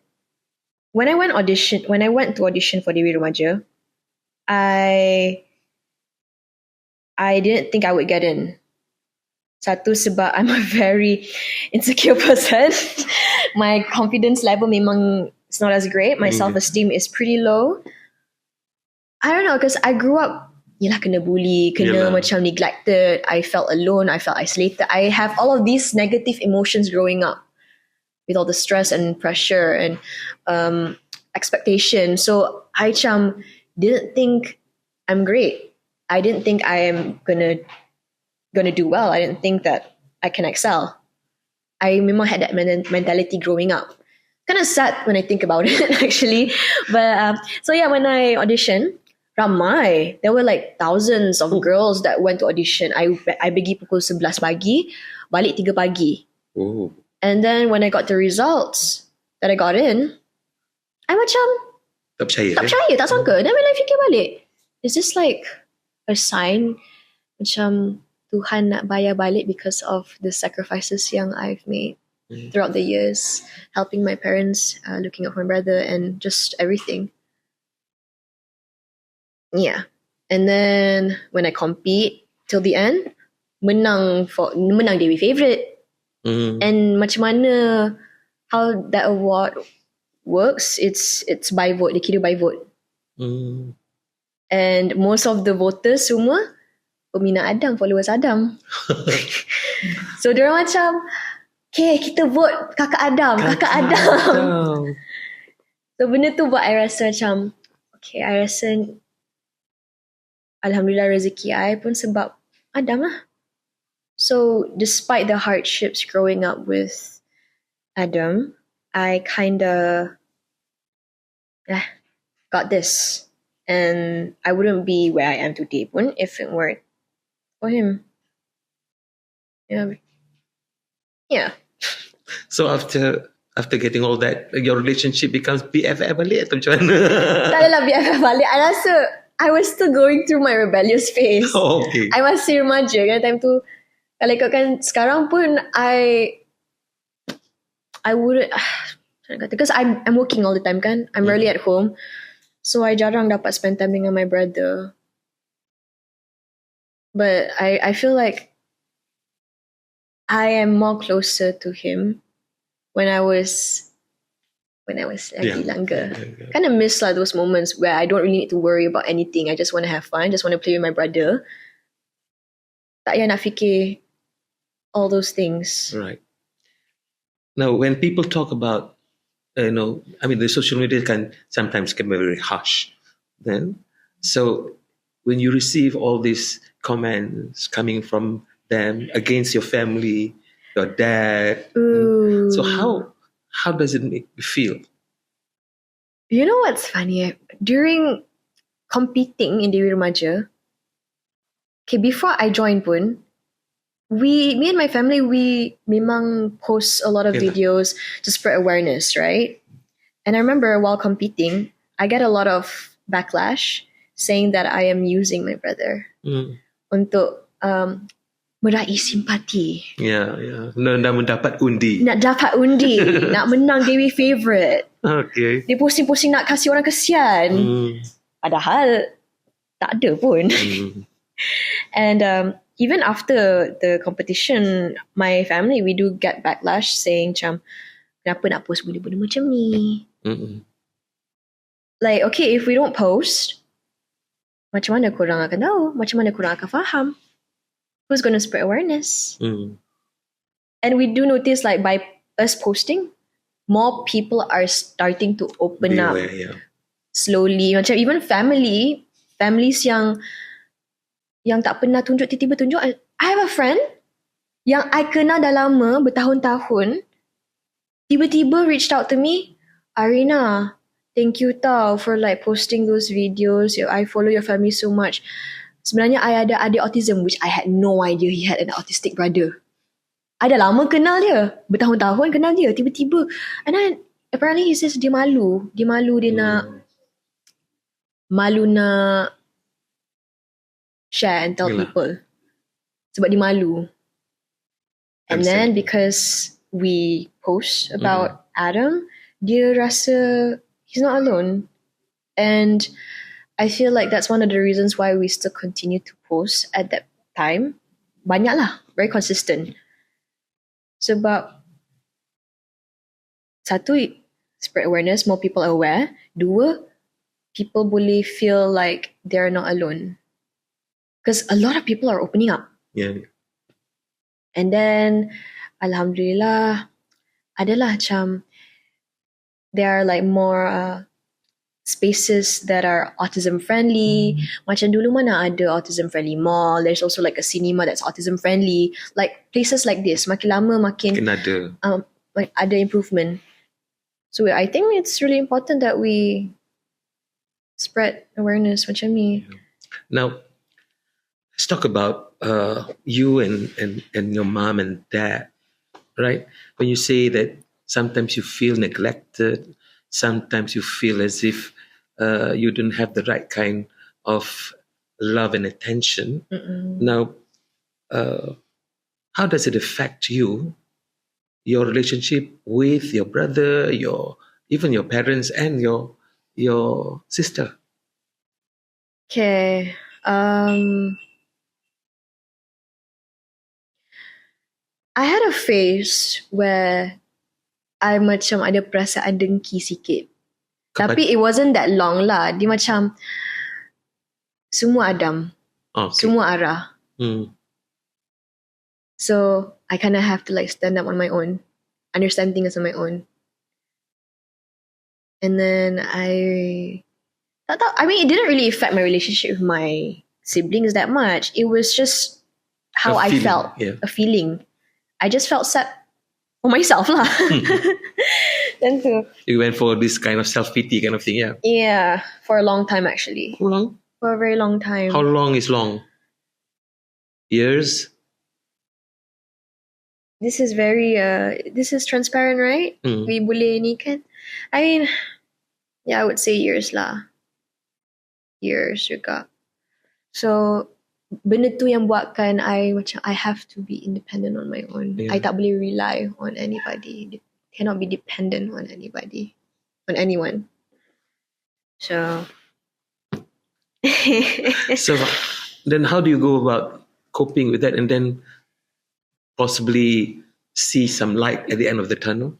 when I went to audition for Dewi Remaja, I didn't think I would get in. Satu sebab I'm a very insecure person. My confidence level memang is not as great. My self-esteem is pretty low. I don't know, because I grew up, yelah, kena bully, kena macam neglected. I felt alone. I felt isolated. I have all of these negative emotions growing up with all the stress and pressure and expectation. So I didn't think I'm great. I didn't think I am gonna do well. I didn't think that I can excel. I memang had that mentality growing up. Kind of sad when I think about it, actually. But so yeah, when I auditioned, ramai. There were like thousands of girls that went to audition. I pergi pukul 11 pagi, balik 3 pagi. Oh. And then when I got the results that I got in, I macam Tak percaya. tak sangka. Then when I fikir balik, is this like a sign macam Tuhan nak bayar balik because of the sacrifices yang I've made throughout the years, helping my parents, looking out for my brother, and just everything. Yeah. And then when I compete till the end, menang Dewi favourite. And macam mana how that award works, it's by vote, dia kira by vote. And most of the voters semua peminat Adam, followers Adam. So diorang macam, okay, kita vote kakak Adam. So benda tu buat I rasa macam, okay, I rasa Alhamdulillah rezeki I pun sebab Adam lah. So despite the hardships growing up with Adam, I kinda got this. And I wouldn't be where I am today pun if it weren't for him. Yeah. So after getting all that, your relationship becomes BFF balik atau macam mana? Tak adalah BFF balik. I rasa I was still going through my rebellious phase. Oh, okay. I masih remaja kan time tu. Kalau ikutkan sekarang pun I wouldn't, because I'm working all the time kan. I'm rarely at home. So I jarang dapat spend time dengan my brother. But I feel like I am more closer to him when I was lagi younger. Kind of miss like those moments where I don't really need to worry about anything. I just want to have fun, just want to play with my brother. Tak payah nak fikir all those things. Right. Now, when people talk about, the social media sometimes can be very harsh. Then, so when you receive all these comments coming from them against your family, your dad, so how does it make you feel? You know what's funny? During competing in Dewi Remaja, okay, before I joined pun, me and my family, we memang post a lot of videos to spread awareness, right? And I remember while competing, I get a lot of backlash saying that I am using my brother untuk meraih simpati. Yeah. Nak mendapat undi. Nak dapat undi. Nak menang Dewi favourite. Okay. Dia pusing-pusing nak kasih orang kesian. Padahal tak ada pun. And even after the competition, my family, we do get backlash saying macam, kenapa nak post benda-benda macam ni? Like, okay, if we don't post, macam mana korang akan tahu? Macam mana korang akan faham? Who's going to spread awareness? And we do notice like by us posting, more people are starting to open up slowly. Macam even families yang tak pernah tunjuk, tiba-tiba tunjuk. I have a friend yang I kenal dah lama, bertahun-tahun, tiba-tiba reached out to me, Arina, thank you tau for like posting those videos. I follow your family so much. sebenarnya I ada adik autism, which I had no idea he had an autistic brother. I dah lama kenal dia, bertahun-tahun kenal dia, tiba-tiba. And then apparently he says dia malu. Dia malu nak share and tell people. Sebab dia malu. And then because we post about Adam, dia rasa he's not alone. And I feel like that's one of the reasons why we still continue to post at that time. Banyak lah, very consistent. Sebab satu, spread awareness, more people are aware. Dua, people boleh feel like they're not alone. Because a lot of people are opening up. Yeah. And then, Alhamdulillah, adalah macam, there are like more spaces that are autism friendly. Macam dulu mana ada autism friendly mall. There's also like a cinema that's autism friendly. Like places like this, makin lama makin ada improvement. So I think it's really important that we spread awareness macam ni. Now, let's talk about you and your mom and dad, right? When you say that sometimes you feel neglected, sometimes you feel as if you don't have the right kind of love and attention. Now, how does it affect you, your relationship with your brother, even your parents and your sister? Okay. I had a phase where I macam ada perasaan dengki sikit. Tapi it wasn't that long lah. Dia macam semua Adam. Semua arah. So I kind of have to like stand up on my own. Understand things on my own. And then it didn't really affect my relationship with my siblings that much. It was just how I felt. Yeah. A feeling. I just felt sad for myself lah. Then too. You went for this kind of self-pity kind of thing, yeah? Yeah, for a long time actually. How long? For a very long time. How long is long? Years? This is very, this is transparent, right? We boleh ni kan? I mean, yeah, I would say years lah. Years juga. So, benda tu yang buatkan I have to be independent on my own. Yeah. I tak boleh rely on anybody. Cannot be dependent on anybody, on anyone. So, so then how do you go about coping with that and then possibly see some light at the end of the tunnel?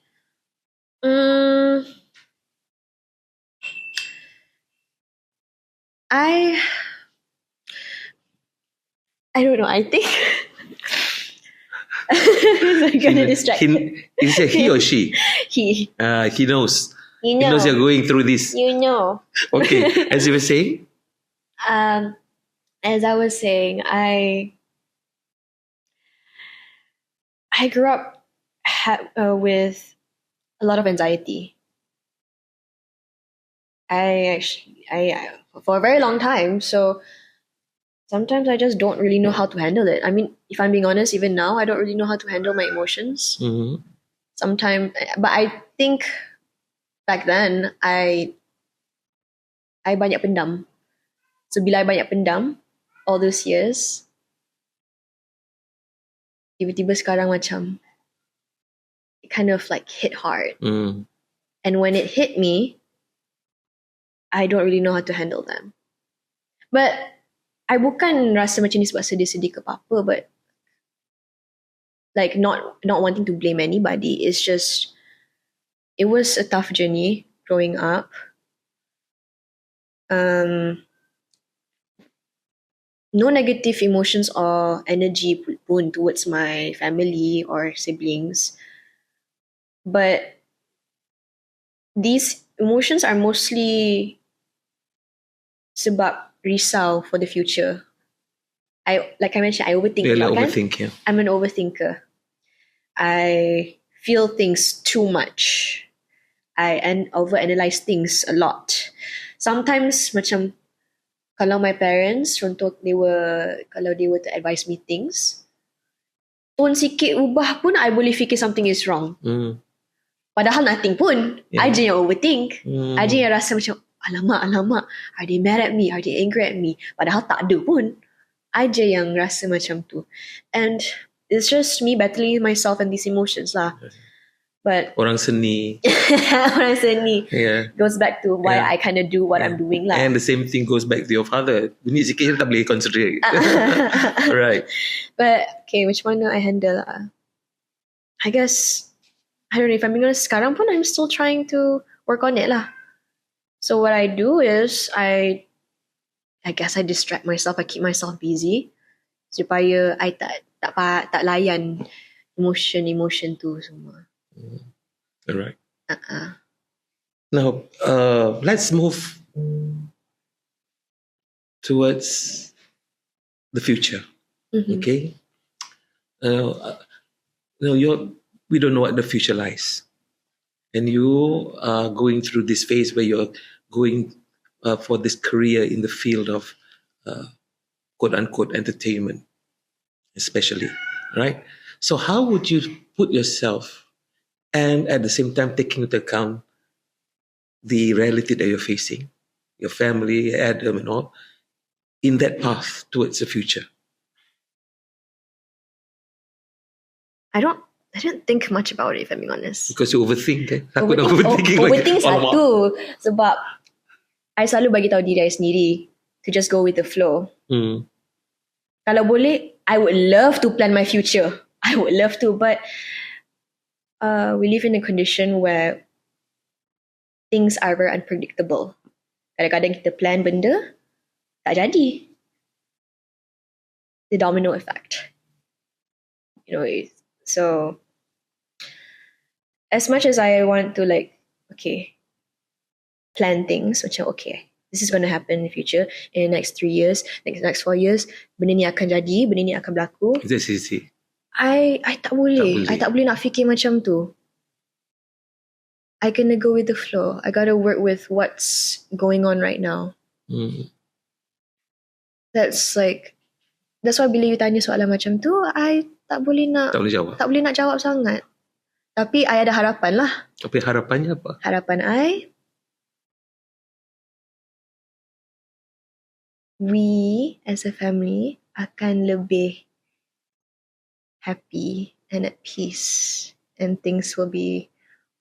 I don't know. I think I'm gonna distract him. Is it he or she? He. He knows. You know. He knows you're going through this. You know. Okay. As you were saying? As I was saying, I grew up with a lot of anxiety. I for a very long time, so sometimes I just don't really know how to handle it. I mean, if I'm being honest, even now, I don't really know how to handle my emotions. Sometimes, but I think back then, I banyak pendam. So, bila I banyak pendam, all those years, tiba-tiba sekarang macam, it kind of like hit hard. And when it hit me, I don't really know how to handle them. But I bukan rasa macam ni sebab sedih-sedih ke apa-apa, but like not wanting to blame anybody. It's just, it was a tough journey growing up. No negative emotions or energy pun towards my family or siblings. But these emotions are mostly sebab risau for the future. Like I mentioned, I overthink. Yeah. I'm an overthinker. I feel things too much. I overanalyze things a lot. Sometimes macam Kalau my parents, contoh kalau they were to advise me things, tone sikit ubah pun I boleh fikir something is wrong. Padahal nothing pun. I je yang overthink. I je yang rasa macam, alamak, are they mad at me? Are they angry at me? Padahal tak ada pun. I je yang rasa macam tu. And it's just me battling myself and these emotions lah. But Orang seni. orang seni Yeah. goes back to why I kind of do what I'm doing lah. And the same thing goes back to your father. Bunyi sikit tak boleh concentrate. Right. But okay, macam mana I handle lah? I guess, I don't know if I'm being honest, sekarang pun I'm still trying to work on it lah. So what I do is I guess I distract myself, I keep myself busy supaya I tak layan emotion tu semua. Alright. Now, let's move towards the future. Okay. We don't know what the future lies, and you are going through this phase where you're going for this career in the field of quote unquote entertainment, especially, right? So, how would you put yourself, and at the same time taking into account the reality that you're facing, your family, Adam, and all, in that path towards the future? I don't think much about it, if I'm being honest. Because you overthink, eh? Aku dah overthinking Overthink lagi. Alamak. satu. Sebab I selalu bagi tahu diri I sendiri to just go with the flow. Kalau boleh, I would love to plan my future. I would love to, but we live in a condition where things are very unpredictable. Kadang-kadang kita plan benda, tak jadi. The domino effect. You know, so as much as I want to plan things, macam this is going to happen in the future, in the next 3 years, next 4 years, benda ni akan jadi, benda ni akan berlaku. That's easy. I tak boleh. I tak boleh nak fikir macam tu. I gonna go with the flow. I gotta work with what's going on right now. That's why bila you tanya soalan macam tu, I tak boleh nak jawab sangat. Tapi I ada harapan lah. Tapi harapannya apa? Harapan I, we as a family akan lebih happy and at peace, and things will be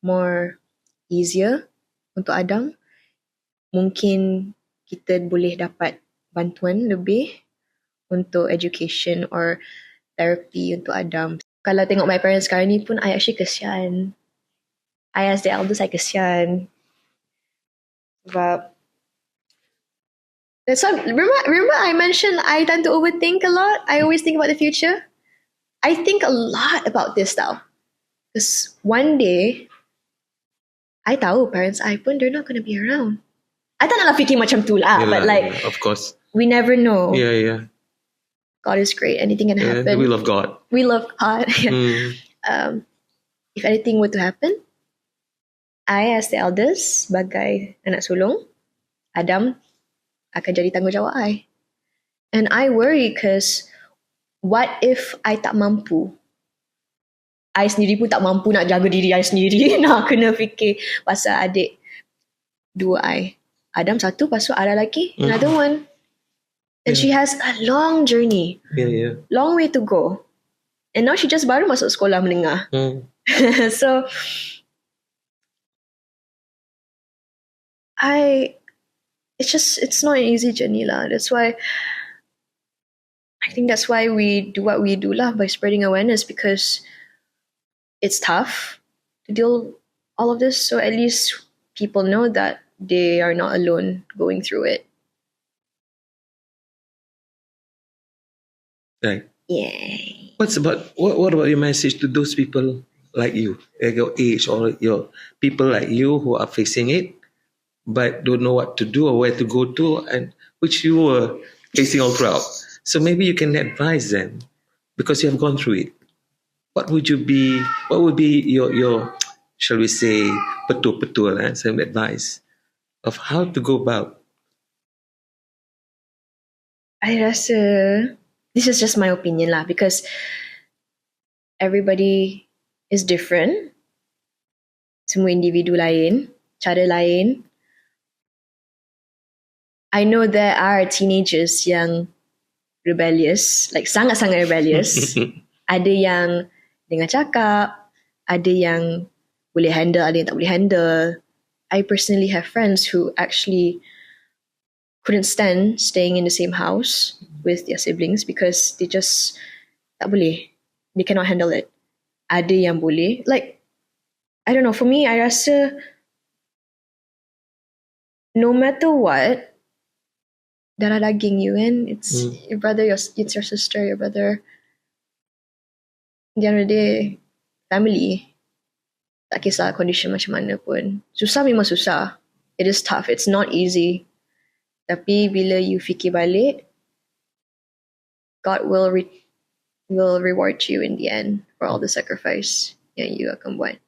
more easier untuk Adam. Mungkin kita boleh dapat bantuan lebih untuk education or therapy untuk Adam. Kalau tengok my parents sekarang ni pun, I actually kesian. I as the eldest, I kesian. Sebab that's why, remember I mentioned I tend to overthink a lot. I always think about the future. I think a lot about this now. Because one day, I tahu parents I pun, they're not going to be around. I tak nak fikir macam tu lah. But of course. We never know. Yeah. God is great. Anything can happen. We love God. We love God. If anything were to happen, I as the eldest, sebagai anak sulung, Adam akan jadi tanggungjawab I. And I worry because what if I tak mampu? I sendiri pun tak mampu nak jaga diri I sendiri. Nak kena fikir pasal adik dua I. Adam satu, lepas tu ada lagi, another one. And she has a long journey. Yeah. Long way to go. And now she just baru masuk sekolah menengah. So, it's not an easy journey lah. That's why we do what we do lah, by spreading awareness, because it's tough to deal all of this. So at least people know that they are not alone going through it. Right. Yay. What about your message to those people like you, at your age, or your people like you who are facing it but don't know what to do or where to go to, and which you were facing all throughout? So maybe you can advise them, because you have gone through it. What would be your shall we say petul some advice of how to go about I rasa this is just my opinion lah, because everybody is different. Semua individu lain, cara lain. I know there are teenagers yang rebellious, like sangat-sangat rebellious. Ada yang dengar cakap, ada yang boleh handle, ada yang tak boleh handle. I personally have friends who actually couldn't stand staying in the same house with their siblings because they just tak boleh. They cannot handle it. Ada yang boleh. Like, I don't know, for me, I rasa no matter what, darah daging you kan, it's your brother, it's your sister, your brother. At the end of the day, family. Tak kisah condition macam mana pun. Susah memang susah. It is tough. It's not easy. Tapi bila you fikir balik, God will reward you in the end for all the sacrifice yang you akan buat.